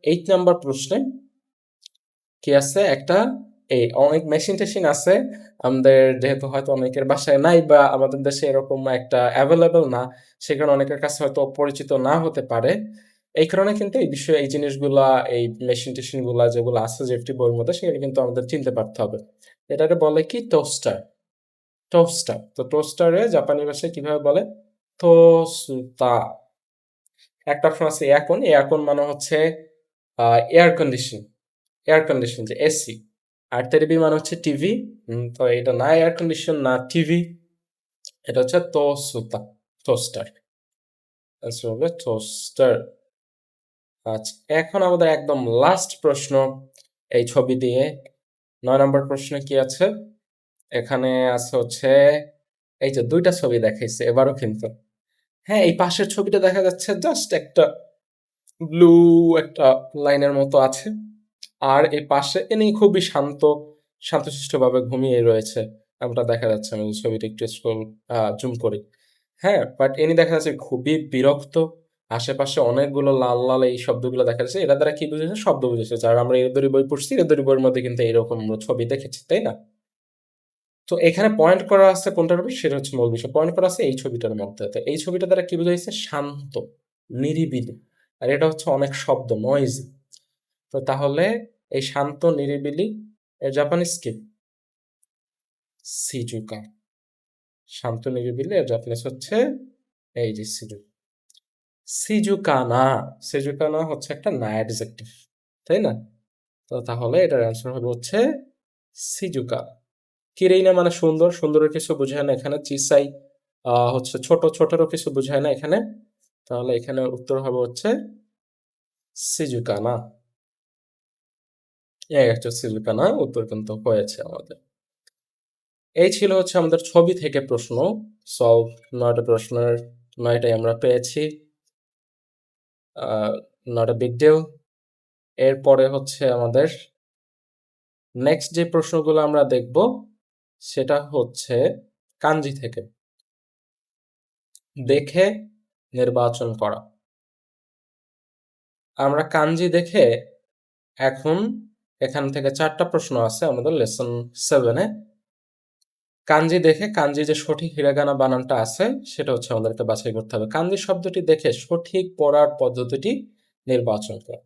8 number প্রশ্নে কি আছে, একটা এই অনেক মেশিন টেশিন আছে আমাদের, যেহেতু হয়তো অনেকের বাসায় নাই বা আমাদের দেশে এরকম একটা অ্যাভেলেবল না, সে কারণে অনেকের কাছে হয়তো পরিচিত না হতে পারে। এই কারণে কিন্তু এই বিষয়ে এই জিনিসগুলা, এই মেশিন টেশিন গুলা যেগুলো আছে জেফটি বইয়ের মধ্যে, সেগুলো কিন্তু আমাদের চিনতে পারতে হবে। এটাকে বলে কি, টোস্টার। টোস্টার, তো টোস্টারে জাপানি ভাষায় কিভাবে বলে? তোসুতা। একটা অপশন আছে এয়ারকন। এয়ারকন মানে হচ্ছে এয়ার কন্ডিশন, এয়ার কন্ডিশন যে এসি। আর তেরেবি মানে হচ্ছে টিভি। তো এটা না এয়ার কন্ডিশন না টিভি, এটা হচ্ছে তোসুতা, টোস্টার। আনসার হবে টোস্টার। আচ্ছা, এখন আমাদের একদম লাস্ট প্রশ্ন এই ছবি দিয়ে। 9 নম্বর প্রশ্নে কি আছে? এখানে আছে হচ্ছে এই যে দুইটা ছবি দেখাইছে এবারও কিন্তু। হ্যাঁ, এই পাশের ছবিটা দেখা যাচ্ছে জাস্ট একটা ব্লু একটা লাইনের মতো আছে, আর এই পাশে ইনি খুবই শান্ত, শান্তশিষ্টভাবে ঘুমিয়ে রয়েছে, এমনটা দেখা যাচ্ছে। আমি ছবিটা একটু স্ক্রল জুম করি। হ্যাঁ, বাট ইনি দেখা যাচ্ছে খুবই বিরক্ত। আশেপাশে অনেকগুলো লাল লাল এই শব্দগুলো দেখা যাচ্ছে, এরা দ্বারা কি বুঝেছে? শব্দ বুঝেছে। আর আমরা এদের বই পড়ছি, এদের বইয়ের মধ্যে কিন্তু এরকম ছবি দেখেছি, তাই না? তো এখানে পয়েন্ট করা আছে কোনটার উপর, সেটা হচ্ছে মূল বিষয়। পয়েন্ট করা আছে এই ছবিটার মধ্যে। তো এই ছবিটা দ্বারা কি বোঝাইছে? শান্ত, নিরিবিলি। আর এটা হচ্ছে অনেক শব্দ, নয়েজ। তো তাহলে এই শান্ত নিরিবিলি এর জাপানিজ কি? সিজুকা। শান্ত নিরিবিলি এর জাপানিজ হচ্ছে এই যে সিজুকা। সিজুকানা। সিজুকানা হচ্ছে একটা না অ্যাডজেক্টিভ, তাই না? তো তাহলে এটার অ্যান্সার হবে হচ্ছে সিজুকা। কিরেইনা মানে সুন্দর, সুন্দরের কিছু বোঝায় না এখানে। চিসাই হচ্ছে ছোট, ছোটেরও কিছু বোঝায় না এখানে। তাহলে এখানে উত্তর হবে হচ্ছে সিজুকানা। এই একটা সিজুকানা উত্তর কিন্তু হয়েছে আমাদের। এই ছিল হচ্ছে আমাদের ছবি থেকে প্রশ্ন সলভ। 9টা প্রশ্নের 9টাই আমরা পেয়েছি। Not a big deal. এরপরে হচ্ছে আমাদের নেক্সট যে প্রশ্নগুলো আমরা দেখব সেটা হচ্ছে কাঞ্জি থেকে। দেখে নির্বাচন করা। আমরা কাঞ্জি দেখে এখন এখান থেকে 4টা প্রশ্ন আছে আমাদের লেসন 7-এ। কাঞ্জি দেখে কাঞ্জি যে সঠিক হিরাগানা বানানটা আছে সেটা হচ্ছে আমাদেরকে বাছাই করতে হবে। কাঞ্জি শব্দটি দেখে সঠিক পড়ার পদ্ধতিটি নির্বাচন করা।